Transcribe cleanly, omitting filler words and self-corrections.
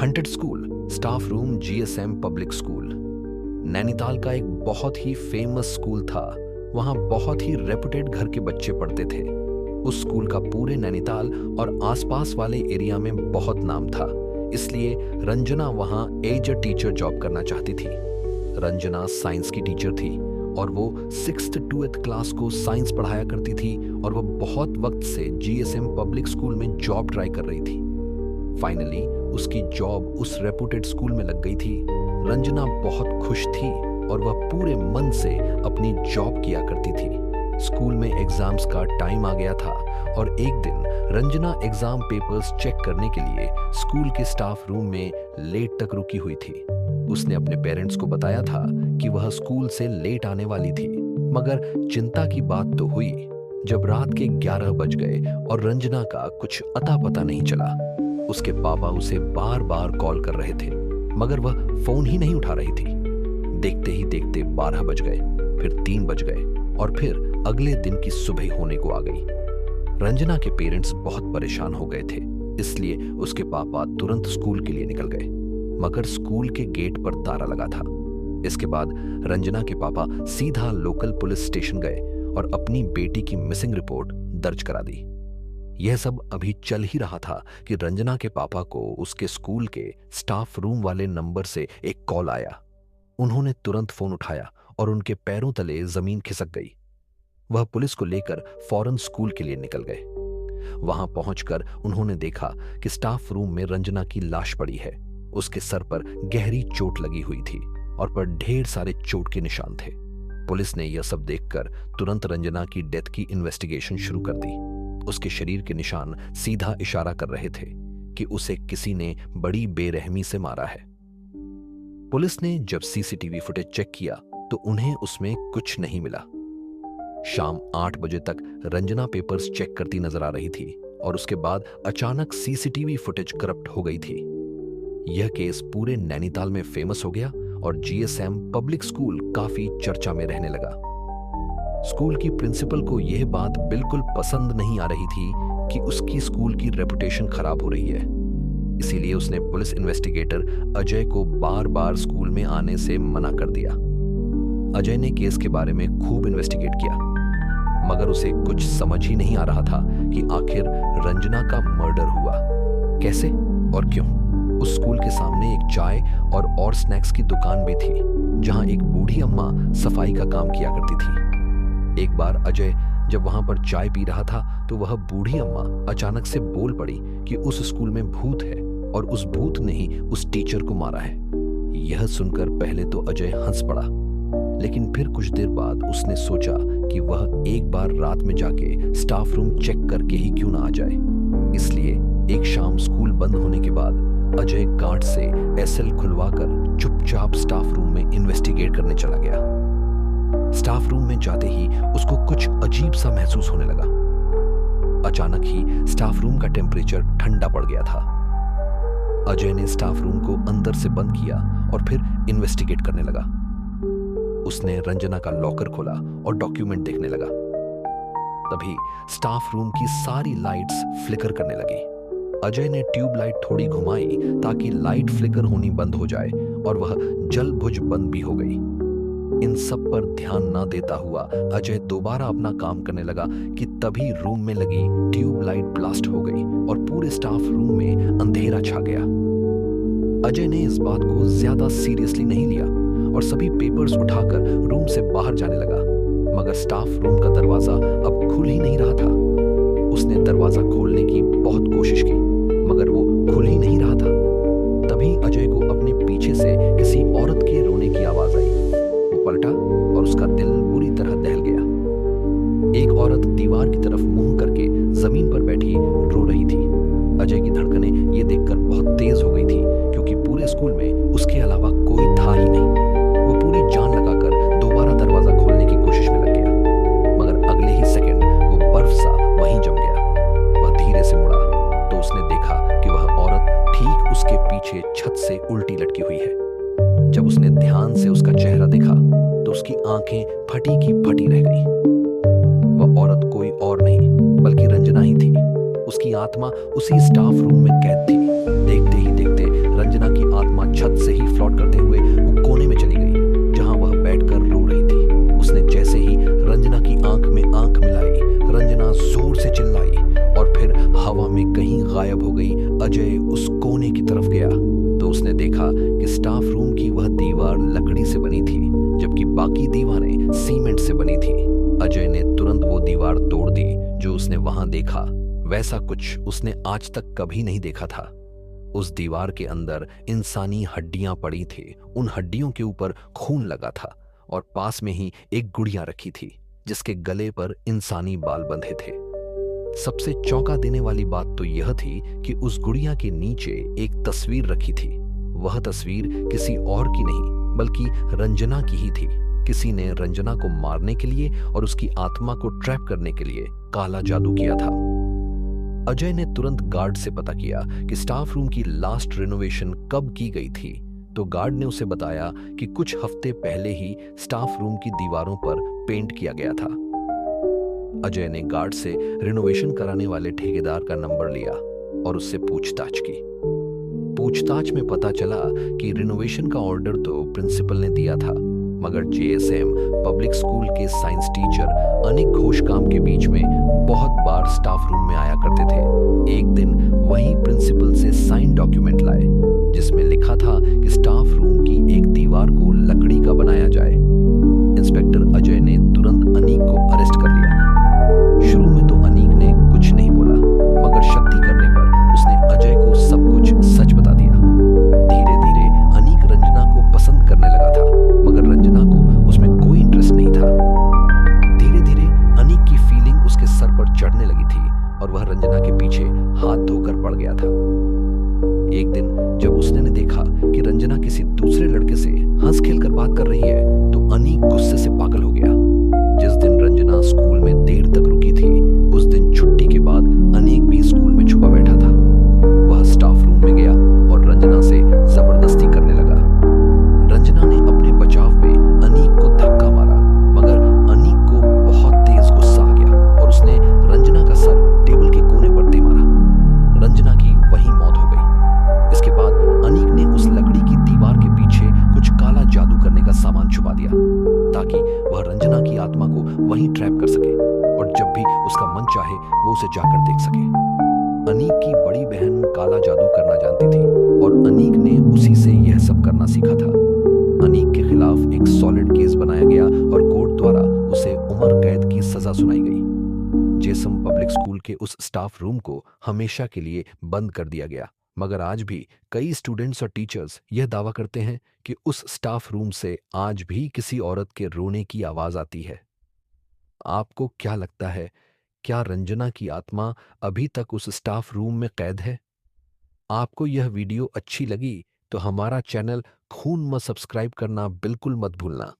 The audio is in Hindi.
Hunted school, staff room, GSM public school. Nainital का एक बहुत ही फेमस स्कूल था। वहां बहुत ही रेपुटेड घर के बच्चे पढ़ते थे। उस स्कूल का पूरे नैनीताल और आसपास वाले एरिया में बहुत नाम था। इसलिए रंजना वहां एज अ टीचर जॉब करना चाहती थी। रंजना साइंस की टीचर थी और वो 6th to 8th क्लास को साइंस पढ़ाया करती थी और वो बहुत वक्त से जीएसएम पब्लिक स्कूल में जॉब ट्राई कर रही थी। फाइनली उसकी जॉब उस रेपुटेड स्कूल में लग गई थी। रंजना बहुत खुश थी और वह पूरे मन से अपनी जॉब किया करती थी। स्कूल में एग्जाम्स का टाइम आ गया था और एक दिन रंजना एग्जाम पेपर्स चेक करने के लिए स्कूल के स्टाफ रूम में लेट तक रुकी हुई थी। उसने अपने पेरेंट्स को बताया था कि वह स्कूल से लेट आने वाली थी, मगर चिंता की बात तो हुई जब रात के 11 बज गए और रंजना का कुछ अता पता नहीं चला। उसके पापा उसे बार बार कॉल कर रहे थे, मगर वह फोन ही नहीं उठा रही थी। देखते ही देखते 12 बज गए, फिर 3 बज गए और फिर अगले दिन की सुबह होने को आ गई। रंजना के पेरेंट्स बहुत परेशान हो गए थे, इसलिए उसके पापा तुरंत स्कूल के लिए निकल गए, मगर स्कूल के गेट पर ताला लगा था। इसके बाद रंजना के पापा सीधा लोकल पुलिस स्टेशन गए और अपनी बेटी की मिसिंग रिपोर्ट दर्ज करा दी। यह सब अभी चल ही रहा था कि रंजना के पापा को उसके स्कूल के स्टाफ रूम वाले नंबर से एक कॉल आया। उन्होंने तुरंत फोन उठाया और उनके पैरों तले जमीन खिसक गई। वह पुलिस को लेकर फौरन स्कूल के लिए निकल गए। वहां पहुंचकर उन्होंने देखा कि स्टाफ रूम में रंजना की लाश पड़ी है। उसके सर पर गहरी चोट लगी हुई थी और पर ढेर सारे चोट के निशान थे। पुलिस ने यह सब देखकर तुरंत रंजना की डेथ की इन्वेस्टिगेशन शुरू कर दी। उसके शरीर के निशान सीधा इशारा कर रहे थे कि उसे किसी ने बड़ी बेरहमी से मारा है। पुलिस ने जब सीसीटीवी फुटेज चेक किया तो उन्हें उसमें कुछ नहीं मिला। शाम 8 बजे तक रंजना पेपर्स चेक करती नजर आ रही थी और उसके बाद अचानक सीसीटीवी फुटेज करप्ट हो गई थी। यह केस पूरे नैनीताल में फेमस हो गया और जीएसएम पब्लिक स्कूल काफी चर्चा में रहने लगा। स्कूल की प्रिंसिपल को यह बात बिल्कुल पसंद नहीं आ रही थी कि उसकी स्कूल की रेपुटेशन खराब हो रही है। इसीलिए उसने पुलिस इन्वेस्टिगेटर अजय को बार बार स्कूल में आने से मना कर दिया। अजय ने केस के बारे में खूब इन्वेस्टिगेट किया, मगर उसे कुछ समझ ही नहीं आ रहा था कि आखिर रंजना का मर्डर हुआ कैसे और क्यों। उस स्कूल के सामने एक चाय और स्नैक्स की दुकान भी थी, जहां एक बूढ़ी अम्मा सफाई का काम किया करती थी। एक बार अजय जब वहां पर चाय पी रहा था तो वह बूढ़ी अम्मा अचानक से बोल पड़ी कि उस स्कूल में भूत है और उस भूत ने ही उस टीचर को मारा है। यह सुनकर पहले तो अजय हंस पड़ा, लेकिन फिर कुछ देर बाद उसने सोचा कि वह एक बार रात में जाके स्टाफ रूम चेक करके ही क्यों ना आ जाए। इसलिए एक शाम स्कूल बंद होने के बाद अजय गार्ड से एसएल खुलवाकर चुपचाप स्टाफ रूम में इन्वेस्टिगेट करने चला गया। स्टाफ रूम में जाते ही उसको कुछ अजीब सा महसूस होने लगा। अचानक ही स्टाफ रूम का टेम्परेचर ठंडा पड़ गया था। अजय ने स्टाफ रूम को अंदर से बंद किया और फिर इन्वेस्टिगेट करने लगा। उसने रंजना का लॉकर खोला और डॉक्यूमेंट देखने लगा। तभी स्टाफ रूम की सारी लाइट्स फ्लिकर करने लगी। अजय ने ट्यूब लाइट थोड़ी घुमाई ताकि लाइट फ्लिकर होनी बंद हो जाए और वह जल बुझ बंद भी हो गई। इन सब पर ध्यान न देता हुआ अजय दोबारा अपना काम करने लगा कि तभी रूम में लगी ट्यूब लाइट ब्लास्ट हो गई और पूरे स्टाफ रूम में अंधेरा छा गया। अजय ने इस बात को ज्यादा सीरियसली नहीं लिया और सभी पेपर्स उठाकर रूम से बाहर जाने लगा, मगर स्टाफ रूम का दरवाजा अब खुल ही नहीं रहा था। उसने दरवाजा खोलने की बहुत कोशिश की, मगर वो खुल ही नहीं रहा था। तभी अजय को अपने पीछे से किसी औरत के रोने की आवाज आई। वो पलटा और उसका दिल बुरी तरह दहल गया। एक औरत दीवार की तरफ मुंह करके जमीन पर बैठी रो रही थी। अजय की धड़कनें ये देखकर बहुत तेज हो गई थी, क्योंकि पूरे स्कूल में उसके अलावा कोई था ही नहीं। वो पूरी जान लगाकर दोबारा दरवाजा खोलने की कोशिश में लग गया, मगर अगले ही सेकंड वो बर्फ सा वहीं जम गया। वह धीरे से मुड़ा तो उसने देखा कि वह औरत ठीक उसके पीछे छत से उल्टी लटकी हुई है। जब उसने ध्यान से उसका चेहरा देखा तो उसकी आंखें फटी की फटी रह गई। वह औरत कोई और नहीं बल्कि रंजना ही थी। उसकी आत्मा उसी स्टाफ रूम में कैद थी। देखते ही देखते रंजना की आत्मा छत से ही फ्लॉट करते हुए वो कोने में चली गई जहां वह बैठकर रो रही थी। उसने जैसे ही रंजना की आंख में आंख मिलाई, रंजना जोर से चिल्लाई और फिर हवा में कहीं गायब हो गई। अजय उस कोने की तरफ गया तो उसने देखा कि स्टाफ रूम की वह दीवार लकड़ी से बनी थी, जबकि बाकी दीवारें सीमेंट से बनी थी। अजय ने तुरंत वो दीवार तोड़ दी जो उसने वहां देखा। वैसा कुछ उसने आज तक कभी नहीं देखा था। उस दीवार के अंदर इंसानी हड्डियां पड़ी थी। उन हड्डियों के ऊपर खून लगा था और पास में ही एक गुड़िया रखी थी जिसके गले पर इंसानी बाल बंधे थे। सबसे चौंका देने वाली बात तो यह थी कि उस गुड़िया के नीचे एक तस्वीर रखी थी। वह तस्वीर किसी और की नहीं बल्कि रंजना की ही थी। किसी ने रंजना को मारने के लिए और उसकी आत्मा को ट्रैप करने के लिए काला जादू किया था। अजय ने तुरंत गार्ड से पता किया कि स्टाफ रूम की लास्ट रिनोवेशन कब की गई थी, तो गार्ड ने उसे बताया कि कुछ हफ्ते पहले ही स्टाफ रूम की दीवारों पर पेंट किया गया था। अजय ने गार्ड से रिनोवेशन कराने वाले ठेकेदार का नंबर लिया और उससे पूछताछ की। पूछताछ में पता चला कि रिनोवेशन का ऑर्डर तो प्रिंसिपल ने दिया था, मगर जेएसएम पब्लिक स्कूल के साइंस टीचर अनिक घोष काम के बीच में बहुत बार स्टाफ रूम में आया करते थे। एक दिन वही प्रिंसिपल से साइन डॉक्यूमेंट लाए जिसमें लिखा था कि स्टाफ रूम की एक दीवार को लकड़ी का बनाया जाए। इंस्पेक्टर अजय ने तुरंत अनीक को अरेस्ट कर लिया। शुरू में तो अनीक ने कुछ नहीं बोला, मगर शक्ति करने पर उसने अजय को सब कुछ सच बता दिया। धीरे धीरे अनीक रंजना को पसंद करने लगा था, मगर रंजना को उसमें कोई इंटरेस्ट नहीं था। धीरे धीरे अनीक की फीलिंग उसके सर पर चढ़ने लगी थी और वह रंजना के पीछे हाथ धोकर पड़ गया था। एक दिन जब उसने देखा कि रंजना किसी दूसरे लड़के से हंस खेलकर बात कर रही है, तो अनीक गुस्से से पागल हो गया। जिस दिन रंजना स्कूल में देर तक रुकी थी, उस दिन छुट्टी के बाद अनीक भी स्कूल में छुपा बैठा था। वह स्टाफ रूम में गया और रंजना से जबरदस्ती करने लगा। रंजना ने अपने बचाव में अनीक को धक्का मारा, मगर अनीक को बहुत तेज गुस्सा आ गया और उसने रंजना का सर टेबल के कोने पर दे मारा। रंजना की वहीं मौत हो गई। इसके बाद अनीक ने उस लकड़ी की दीवार के पीछे कुछ काला जादू करने का सामान छुपा दिया ताकि वह रंजना की आत्मा को वहीं ट्रैप कर सके और जब भी उसका मन चाहे वो उसे जाकर देख सके। अनीक की बड़ी बहन काला जादू करना जानती थी और अनीक ने उसी से यह सब करना सीखा था। अनीक के खिलाफ एक सॉलिड केस बनाया गया और कोर्ट द्वारा उसे उम्र कैद की सजा सुनाई गई। जेसम पब्लिक स्कूल के उस स्टाफ रूम को हमेशा के लिए बंद कर दिया गया, मगर आज भी कई स्टूडेंट्स और टीचर्स यह दावा करते हैं कि उस स्टाफ रूम से आज भी किसी औरत के रोने की आवाज आती है। आपको क्या लगता है, क्या रंजना की आत्मा अभी तक उस स्टाफ रूम में कैद है? आपको यह वीडियो अच्छी लगी तो हमारा चैनल खून में सब्सक्राइब करना बिल्कुल मत भूलना।